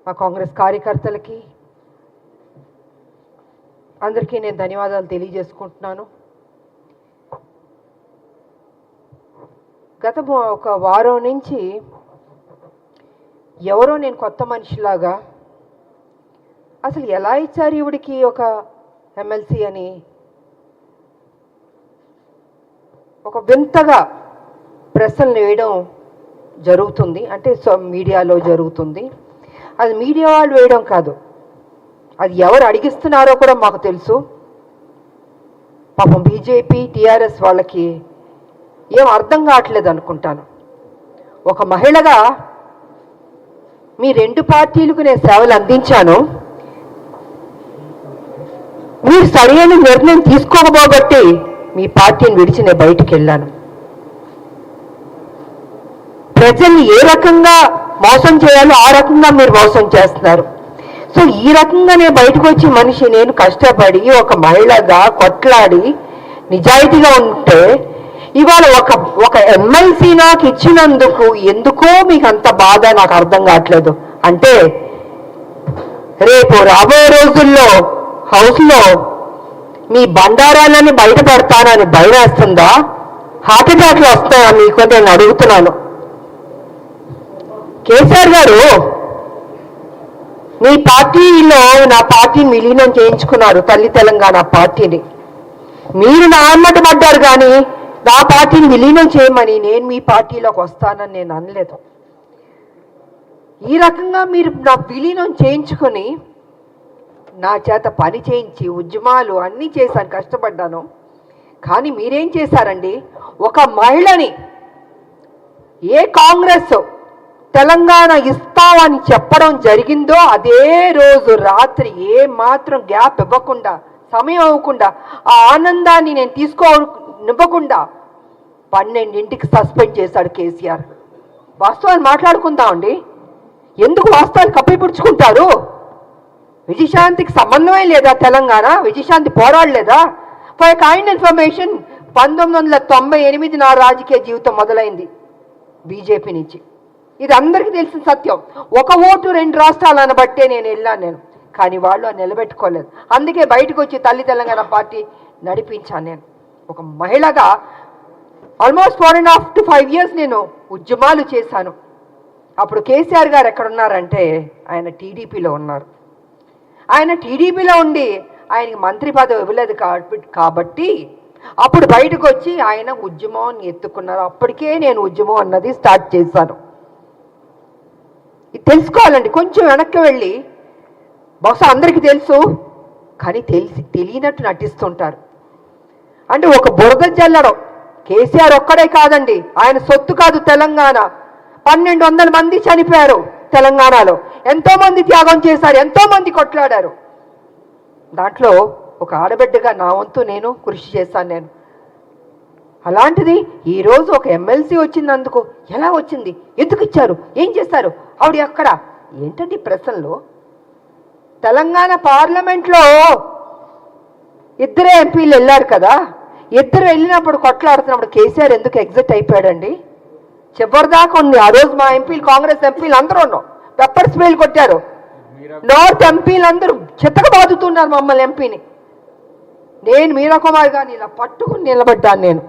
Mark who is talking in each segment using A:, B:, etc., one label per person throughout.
A: మా కాంగ్రెస్ కార్యకర్తలకి అందరికీ నేను ధన్యవాదాలు తెలియజేసుకుంటున్నాను. గత ఒక వారం నుంచి ఎవరో నేను కొత్త మనిషిలాగా అసలు ఎలా ఇచ్చారు ఈవిడికి ఒక ఎమ్మెల్సీ అని ఒక వింతగా ప్రశ్నలు వేయడం జరుగుతుంది. అంటే మీడియాలో జరుగుతుంది. అది మీడియా వాళ్ళు వేయడం కాదు, అది ఎవరు అడిగిస్తున్నారో కూడా మాకు తెలుసు. పాపం బీజేపీ టీఆర్ఎస్ వాళ్ళకి ఏం అర్థం కావట్లేదు అనుకుంటాను. ఒక మహిళగా మీ రెండు పార్టీలకు నేను సేవలు అందించాను. మీరు సరైన నిర్ణయం తీసుకోకపోబట్టి మీ పార్టీని విడిచి నేను బయటికి వెళ్ళాను. ప్రజల్ని ఏ రకంగా మోసం చేయాలో ఆ రకంగా మీరు మోసం చేస్తున్నారు. సో ఈ రకంగా నేను బయటకు వచ్చి మనిషి నేను కష్టపడి ఒక మహిళగా కొట్లాడి నిజాయితీగా ఉంటే ఇవాళ ఒక ఎమ్మెల్సీ నాకు ఇచ్చినందుకు ఎందుకో మీకు అంత బాధ నాకు అర్థం కావట్లేదు. అంటే రేపు రాబోయే రోజుల్లో హౌస్లో మీ బండారాలని బయట పెడతానని భయం వేస్తుందా? హార్ట్ అటాక్లు వస్తాయా మీకు నేను అడుగుతున్నాను. కేసీఆర్ గారు మీ పార్టీలో నా పార్టీని విలీనం చేయించుకున్నారు, తల్లి తెలంగాణ పార్టీని. మీరు నా అమ్మట పడ్డారు కానీ నా పార్టీని విలీనం చేయమని నేను మీ పార్టీలోకి వస్తానని నేను అనలేదు. ఈ రకంగా మీరు నా విలీనం చేయించుకొని నా చేత పని చేయించి ఉద్యమాలు అన్నీ చేశాను, కష్టపడ్డాను. కానీ మీరేం చేశారండి? ఒక మహిళని ఏ కాంగ్రెస్ తెలంగాణ ఇస్తామని చెప్పడం జరిగిందో అదే రోజు రాత్రి ఏ మాత్రం గ్యాప్ ఇవ్వకుండా, సమయం ఇవ్వకుండా, ఆ ఆనందాన్ని నేను తీసుకోనివ్వకుండా 12ంటికి సస్పెండ్ చేశాడు కేసీఆర్. వాస్తవాన్ని మాట్లాడుకుందామండి. ఎందుకు వాస్తవాలు కప్పిపుడుచుకుంటారు? విజయశాంతికి సంబంధమే లేదా? తెలంగాణ విజయశాంతి పోరాడలేదా? ఫర్ కైండ్ ఇన్ఫర్మేషన్ 1998 నా రాజకీయ జీవితం మొదలైంది బీజేపీ నుంచి. ఇది అందరికీ తెలిసిన సత్యం. ఒక ఓటు 2 రాష్ట్రాలను బట్టే నేను వెళ్ళాను. కానీ వాళ్ళు నిలబెట్టుకోలేదు. అందుకే బయటకు వచ్చి తల్లి తెలంగాణ పార్టీ నడిపించాను. నేను ఒక మహిళగా ఆల్మోస్ట్ 4.5 to 5 years నేను ఉద్యమాలు చేశాను. అప్పుడు కేసీఆర్ గారు ఎక్కడున్నారంటే ఆయన టీడీపీలో ఉన్నారు. ఆయన టీడీపీలో ఉండి ఆయనకి మంత్రి పదవి ఇవ్వలేదు కాబట్టి అప్పుడు బయటకు వచ్చి ఆయన ఉద్యమాన్ని ఎత్తుకున్నారు. అప్పటికే నేను ఉద్యమం అన్నది స్టార్ట్ చేశాను. ఇది తెలుసుకోవాలండి. కొంచెం వెనక్కి వెళ్ళి, బహుశా అందరికీ తెలుసు కానీ తెలియనట్టు నటిస్తుంటారు. అంటే ఒక బురద జల్లడం కేసీఆర్ ఒక్కడే కాదండి, ఆయన సొత్తు కాదు తెలంగాణ. 1200 మంది చనిపోయారు తెలంగాణలో. ఎంతోమంది త్యాగం చేశారు, ఎంతోమంది కొట్లాడారు. దాంట్లో ఒక ఆడబిడ్డగా నా వంతు నేను కృషి చేశాను. నేను అలాంటిది ఈరోజు ఒక ఎమ్మెల్సీ వచ్చినందుకు ఎలా వచ్చింది, ఎందుకు ఇచ్చారు, ఏం చేస్తారు, ఆవిడ ఎక్కడ ఏంటండి ప్రశ్నలు? తెలంగాణ పార్లమెంట్లో 2 ఎంపీలు వెళ్ళారు కదా, 2 వెళ్ళినప్పుడు కొట్లాడుతున్నప్పుడు కేసీఆర్ ఎందుకు ఎగ్జిట్ అయిపోయాడండి? చివరిదాకా ఉంది. ఆ రోజు మా ఎంపీలు, కాంగ్రెస్ ఎంపీలు అందరూ ఉన్నాం, పెప్పర్ స్ప్రేలు కొట్టారు. నార్త్ ఎంపీలు అందరూ చిత్తక బాదుతున్నారు మమ్మల్ని ఎంపీని. నేను మీరా కుమార్ గారిని ఇలా పట్టుకుని నిలబడ్డాను. నేను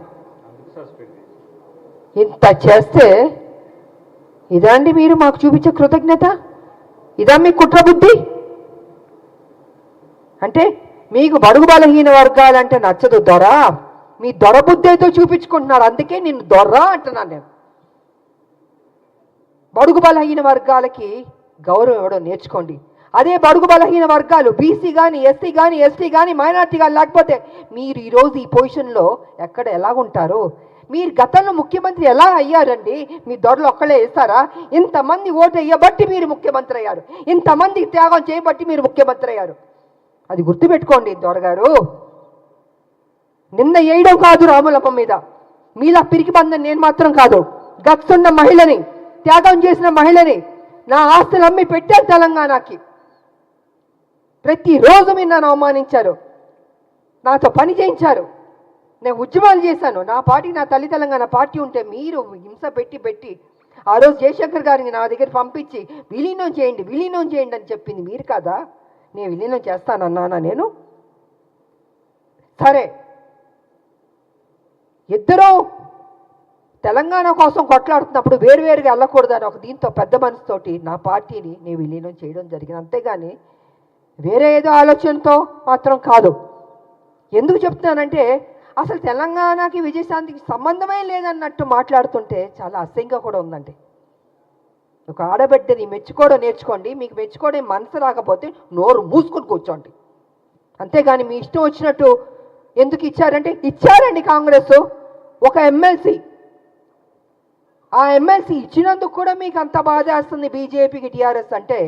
A: ఇంత చేస్తే ఇదండి మీరు మాకు చూపించే కృతజ్ఞత? ఇదా మీ కుట్రబుద్ధి? అంటే మీకు బడుగు బలహీన వర్గాలంటే నచ్చదు దొర, మీ దొర బుద్ధి అయితే చూపించుకుంటున్నారు. అందుకే నిన్ను దొర అంటున్నాను నేను. బడుగు బలహీన వర్గాలకి గౌరవం ఇవ్వడం నేర్చుకోండి. అదే బడుగు బలహీన వర్గాలు బీసీ కానీ, ఎస్సీ కానీ, ఎస్టీ కానీ, మైనార్టీ కానీ లేకపోతే మీరు ఈరోజు ఈ పొజిషన్లో ఎక్కడ ఎలాగుంటారు? మీరు గతంలో ముఖ్యమంత్రి ఎలా అయ్యారండి? మీ దొరలు ఒక్కళ్ళే వేస్తారా? ఇంతమంది ఓటు వేయబట్టి మీరు ముఖ్యమంత్రి అయ్యారు, ఇంతమంది త్యాగం చేయబట్టి మీరు ముఖ్యమంత్రి అయ్యారు. అది గుర్తుపెట్టుకోండి దొరగారు. నిన్న వేయడం కాదు రాములమ్మ మీద, మీలా పిరికి బంధం నేను మాత్రం కాదు. గచ్చున్న మహిళని, త్యాగం చేసిన మహిళని, నా ఆస్తులు అమ్మి పెట్టారు తెలంగాణకి. ప్రతిరోజు మీరు నన్ను అవమానించారు, నాతో పని చేయించారు, నేను ఉద్యమాలు చేశాను. నా పార్టీ, నా తల్లి తెలంగాణ పార్టీ ఉంటే మీరు హింస పెట్టి ఆ రోజు జయశంకర్ గారిని నా దగ్గర పంపించి విలీనం చేయండి అని చెప్పింది మీరు కదా. నేను విలీనం చేస్తానన్నానా నేను? సరే, ఇద్దరూ తెలంగాణ కోసం కొట్లాడుతున్నప్పుడు వేరువేరుగా వెళ్ళకూడదని ఒక దీంతో పెద్ద మనసుతోటి నా పార్టీని నేను విలీనం చేయడం జరిగింది. అంతేగాని వేరే ఏదో ఆలోచనతో మాత్రం కాదు. ఎందుకు చెప్తున్నానంటే అసలు తెలంగాణకి విజయశాంతికి సంబంధమే లేదన్నట్టు మాట్లాడుతుంటే చాలా అసహ్యంగా కూడా ఉందండి. ఒక ఆడబిడ్డని మెచ్చుకోవడం నేర్చుకోండి. మీకు మెచ్చుకోవడం మనసు రాకపోతే నోరు మూసుకొని కూర్చోండి. అంతేగాని మీ ఇష్టం వచ్చినట్టు ఎందుకు ఇచ్చారంటే ఇచ్చారండి కాంగ్రెస్ ఒక ఎమ్మెల్సీ. ఆ ఎమ్మెల్సీ ఇచ్చినందుకు కూడా మీకు అంత బాధ వేస్తుంది బీజేపీకి, టీఆర్ఎస్ అంటే.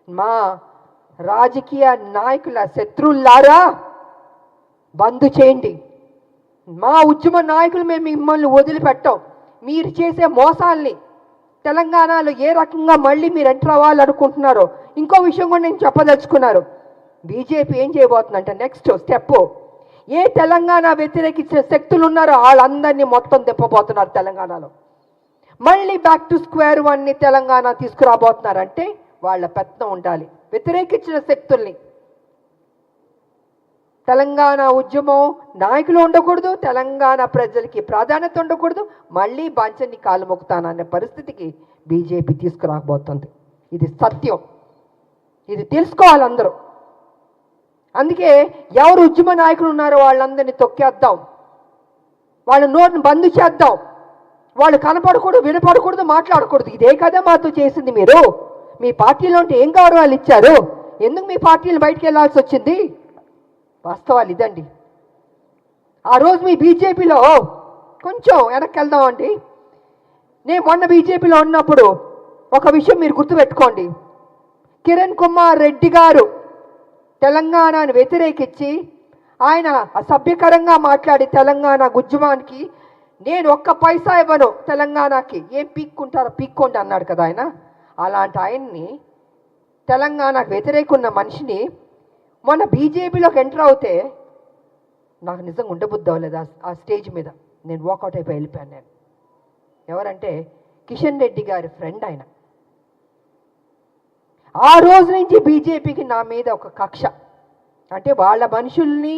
A: మా రాజకీయ నాయకుల శత్రువులారా బంద్ చేయండి. మా ఉద్యమ నాయకులు మేము మిమ్మల్ని వదిలిపెట్టాం. మీరు చేసే మోసాల్ని తెలంగాణలో ఏ రకంగా మళ్ళీ మీరు ఎంటర్ అవ్వాలనుకుంటున్నారో ఇంకో విషయం కూడా నేను చెప్పదలుచుకున్నారు. బీజేపీ ఏం చేయబోతుందంటే నెక్స్ట్ స్టెప్, ఏ తెలంగాణ వ్యతిరేకించిన శక్తులు ఉన్నారో వాళ్ళందరినీ మొత్తం తిప్పబోతున్నారు తెలంగాణలో. మళ్ళీ బ్యాక్ టు స్క్వేర్ వన్ని తెలంగాణ తీసుకురాబోతున్నారంటే వాళ్ళ పెత్తనం ఉండాలి. వ్యతిరేకించిన శక్తుల్ని తెలంగాణ ఉద్యమం నాయకులు ఉండకూడదు, తెలంగాణ ప్రజలకి ప్రాధాన్యత ఉండకూడదు, మళ్ళీ బాంచన్ని కాలు మొక్కుతాననే పరిస్థితికి బీజేపీ తీసుకురాబోతుంది. ఇది సత్యం, ఇది తెలుసుకోవాలి అందరూ. అందుకే ఎవరు ఉద్యమ నాయకులు ఉన్నారో వాళ్ళందరినీ తొక్కేద్దాం, వాళ్ళ నోటిని బంద్ చేద్దాం. వాళ్ళు కనపడకూడదు, వినపడకూడదు, మాట్లాడకూడదు. ఇదే కదా మాతో చేసింది మీరు. మీ పార్టీలో ఉంటే ఏం గౌరవాలు ఇచ్చారు? ఎందుకు మీ పార్టీలు బయటికి వెళ్ళాల్సి వచ్చింది? వాస్తవాలు ఇదండి. ఆ రోజు మీ బీజేపీలో కొంచెం వెనక్కి వెళ్దామండి. నేను మొన్న బీజేపీలో ఉన్నప్పుడు ఒక విషయం మీరు గుర్తుపెట్టుకోండి. కిరణ్ కుమార్ రెడ్డి గారు తెలంగాణను వ్యతిరేకించి ఆయన అసభ్యకరంగా మాట్లాడి తెలంగాణ ఉద్యమానికి నేను ఒక్క పైసా ఇవ్వను తెలంగాణకి, ఏం పీక్కుంటారో పీక్కోండి అన్నాడు కదా ఆయన. అలాంటి ఆయన్ని తెలంగాణకు వ్యతిరేకున్న మనిషిని మొన్న బీజేపీలోకి ఎంటర్ అవుతే నాకు నిజంగా ఉండబుద్ధి అవ్వలేదు. ఆ స్టేజ్ మీద నేను వాకౌట్ అయిపోయి వెళ్ళిపోయాను. నేను ఎవరంటే కిషన్ రెడ్డి గారి ఫ్రెండ్ ఆయన. ఆ రోజు నుంచి బీజేపీకి నా మీద ఒక కక్ష. అంటే వాళ్ళ మనుషుల్ని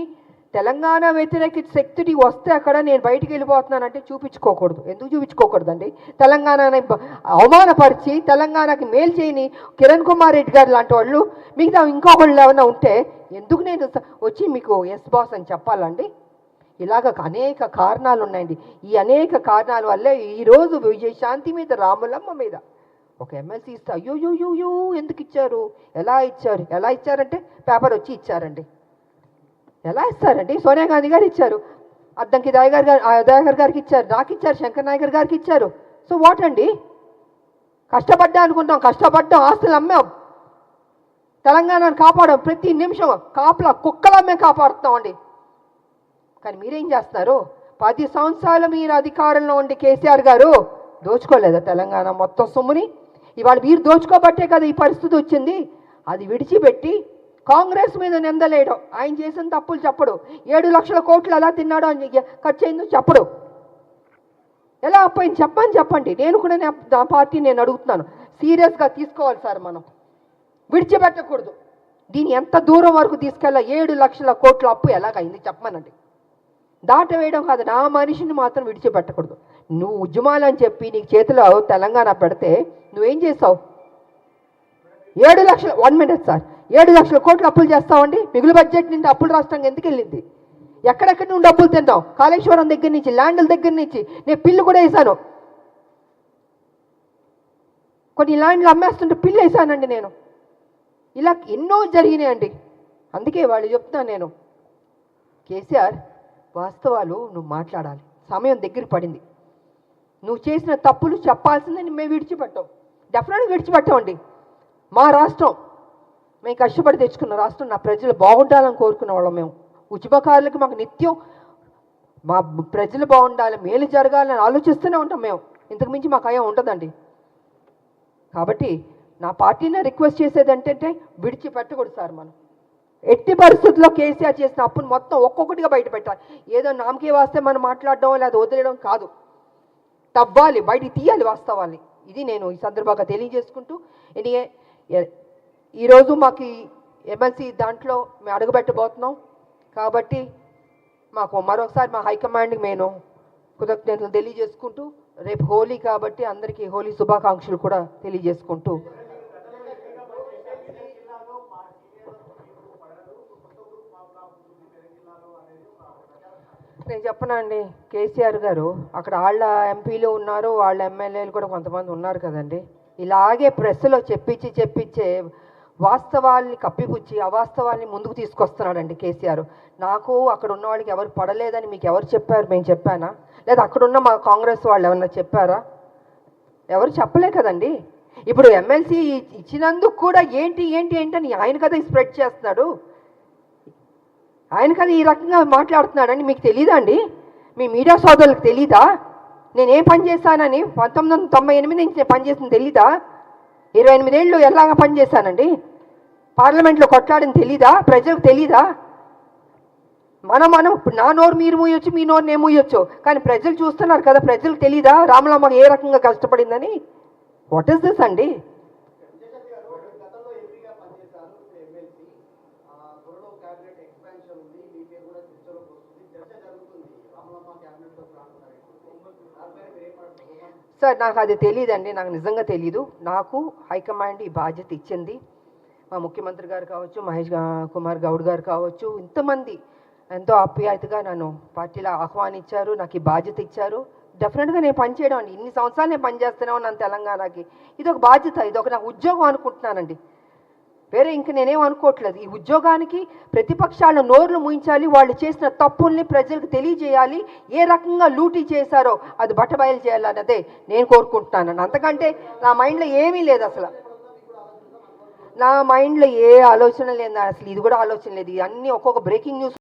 A: తెలంగాణ వ్యతిరేక శక్తి వస్తే అక్కడ నేను బయటికి వెళ్ళిపోతున్నానంటే చూపించుకోకూడదు. ఎందుకు చూపించుకోకూడదండి? తెలంగాణని అవమానపరిచి తెలంగాణకి మేలు చేయని కిరణ్ కుమార్ రెడ్డి గారు లాంటి వాళ్ళు మిగతా ఇంకొకళ్ళు ఏమైనా ఉంటే ఎందుకు నేను వచ్చి మీకు ఎస్ బాస్ అని చెప్పాలండి? ఇలాగ అనేక కారణాలు ఉన్నాయండి. ఈ అనేక కారణాల వల్లే ఈరోజు విజయశాంతి మీద, రాములమ్మ మీద ఒక ఎమ్మెల్సీ ఇస్తే అయ్యో ఎందుకు ఇచ్చారు, ఎలా ఇచ్చారంటే పేపర్ వచ్చి ఇచ్చారండి. ఎలా ఇస్తారండి? సోనియా గాంధీ గారు ఇచ్చారు, అద్దంకి దయాకర్ గారికి ఇచ్చారు, నాకు ఇచ్చారు, శంకర్ నాయకర్ గారికి ఇచ్చారు. సో వాట్ అండి? కష్టపడ్డా అనుకుంటాం, కష్టపడ్డాం, ఆస్తులు అమ్మాం, తెలంగాణను కాపాడాం. ప్రతి నిమిషం కాపలా కుక్కలా మేము కాపాడుతామండి. కానీ మీరేం చేస్తున్నారు? 10 సంవత్సరాలు మీరు అధికారంలో ఉండి కేసీఆర్ గారు దోచుకోలేదా తెలంగాణ మొత్తం సొమ్ముని? ఇవాళ మీరు దోచుకోబట్టే కదా ఈ పరిస్థితి వచ్చింది. అది విడిచిపెట్టి కాంగ్రెస్ మీద నిందలేయడం, ఆయన చేసిన తప్పులు చెప్పడు, 7 లక్షల కోట్లు ఎలా తిన్నాడో అని ఖర్చు అయిందో చెప్పడు, ఎలా అప్పయింది చెప్పండి. నేను కూడా నా పార్టీ నేను అడుగుతున్నాను, సీరియస్గా తీసుకోవాలి సార్. మనం విడిచిపెట్టకూడదు. దీన్ని ఎంత దూరం వరకు తీసుకెళ్ళా? 7 లక్షల కోట్ల అప్పు ఎలాగైంది చెప్పమనండి. దాటవేయడం కాదు, నా మనిషిని మాత్రం విడిచిపెట్టకూడదు. నువ్వు ఉద్యమాలని చెప్పి నీకు చేతిలో తెలంగాణ పెడితే నువ్వేం చేస్తావు? 7 లక్షల 1 మినిట్ సార్, 7 లక్షల కోట్లు అప్పులు చేస్తామండి. మిగులు బడ్జెట్ నుండి అప్పులు రాష్ట్రంగా ఎందుకు వెళ్ళింది? ఎక్కడెక్కడి నుండి అప్పులు తింటాం? కాళేశ్వరం దగ్గర నుంచి, ల్యాండ్ల దగ్గర నుంచి. నేను పిల్లు కూడా వేసాను, కొన్ని ల్యాండ్లు అమ్మేస్తుంటే పిల్లు వేసానండి నేను. ఇలా ఎన్నో జరిగినాయండి. అందుకే వాళ్ళు చెప్తాను నేను, కేసీఆర్ వాస్తవాలు నువ్వు మాట్లాడాలి. సమయం దగ్గర పడింది. నువ్వు చేసిన తప్పులు చెప్పాల్సిందని మేము విడిచిపెట్టాం, డెఫినెట్గా విడిచిపెట్టామండి. మా రాష్ట్రం మేము కష్టపడి తెచ్చుకున్న రాష్ట్రం, నా ప్రజలు బాగుండాలని కోరుకునే వాళ్ళం మేము. ఉద్యమకారులకు మాకు నిత్యం మా ప్రజలు బాగుండాలి, మేలు జరగాలని ఆలోచిస్తూనే ఉంటాం మేము. ఇంతకు మించి మాకు అయ్యా ఉండదండి. కాబట్టి నా పార్టీనే రిక్వెస్ట్ చేసేది ఏంటంటే విడిచిపెట్టకూడదు సార్. మనం ఎట్టి పరిస్థితుల్లో కేసీఆర్ చేసిన అప్పును మొత్తం ఒక్కొక్కటిగా బయట పెట్టాలి. ఏదో నామకే వాస్తే మనం మాట్లాడడం లేదా వదిలేయడం కాదు, తవ్వాలి, బయటికి తీయాలి వాస్తవాన్ని. ఇది నేను ఈ సందర్భంగా తెలియజేసుకుంటూ ఎనియే ఈరోజు మాకు ఎమ్మెల్సీ దాంట్లో మేము అడుగుపెట్టబోతున్నాం కాబట్టి మాకు మరొకసారి మా హైకమాండ్కి నేను కృతజ్ఞతలు తెలియజేసుకుంటూ రేపు హోలీ కాబట్టి అందరికీ హోలీ శుభాకాంక్షలు కూడా తెలియజేసుకుంటూ నేను చెప్పనండి. కేసీఆర్ గారు అక్కడ వాళ్ళ ఎంపీలు ఉన్నారు, వాళ్ళ ఎమ్మెల్యేలు కూడా కొంతమంది ఉన్నారు కదండి. ఇలాగే ప్రెస్లో చెప్పించే వాస్తవాల్ని కప్పిపుచ్చి అవాస్తవాల్ని ముందుకు తీసుకొస్తున్నాడండి కేసీఆర్. నాకు అక్కడ ఉన్న వాళ్ళకి ఎవరు పడలేదని మీకు ఎవరు చెప్పారు? మేము చెప్పానా? లేదా అక్కడున్న మా కాంగ్రెస్ వాళ్ళు ఏమన్నా చెప్పారా? ఎవరు చెప్పలే కదండి. ఇప్పుడు ఎమ్మెల్సీ ఇచ్చినందుకు కూడా ఏంటి అని ఆయన కదా స్ప్రెడ్ చేస్తున్నాడు, ఆయన కదా ఈ రకంగా మాట్లాడుతున్నాడని మీకు తెలీదా అండి? మీ మీడియా సోదరులకు తెలీదా నేనేం పని చేశానని? 1998 నుంచి నేను పనిచేసింది తెలీదా? 28 ఏళ్ళు ఎలాగా పనిచేశానండి? పార్లమెంట్లో కొట్లాడని తెలీదా? ప్రజలకు తెలీదా? మనం ఇప్పుడు నా నోరు మీరు మూయొచ్చు, మీ నోరు నేను మూయొచ్చు, కానీ ప్రజలు చూస్తున్నారు కదా. ప్రజలకు తెలీదా రామలమ్మ ఏ రకంగా కష్టపడిందని? వాట్ ఈస్ దిస్ అండి? సార్ నాకు అది తెలియదండి, నాకు నిజంగా తెలీదు. నాకు హైకమాండ్ ఈ బాధ్యత ఇచ్చింది. మా ముఖ్యమంత్రి గారు కావచ్చు, మహేష్ కుమార్ గౌడ్ గారు కావచ్చు, ఇంతమంది ఎంతో ఆప్యాయతగా నన్ను పార్టీలో ఆహ్వానించారు, నాకు ఈ బాధ్యత ఇచ్చారు. డెఫినెట్గా నేను పనిచేయడం అండి. ఇన్ని సంవత్సరాలు నేను పనిచేస్తూనే ఉన్నాను తెలంగాణకి. ఇది ఒక బాధ్యత, ఇది ఒక నాకు ఉద్యోగం అనుకుంటున్నానండి. వేరే ఇంక నేనేం అనుకోవట్లేదు. ఈ ఉద్యోగానికి ప్రతిపక్షాలను నోర్లు ముయించాలి, వాళ్ళు చేసిన తప్పుల్ని ప్రజలకు తెలియజేయాలి, ఏ రకంగా లూటీ చేశారో అది బట్టబయలు చేయాలన్నదే నేను కోరుకుంటున్నాను. అంతకంటే నా మైండ్లో ఏమీ లేదు అసలు. నా మైండ్లో ఏ ఆలోచన లేదు, అసలు ఇది కూడా ఆలోచన లేదు. అన్నీ ఒక్కొక్క బ్రేకింగ్ న్యూస్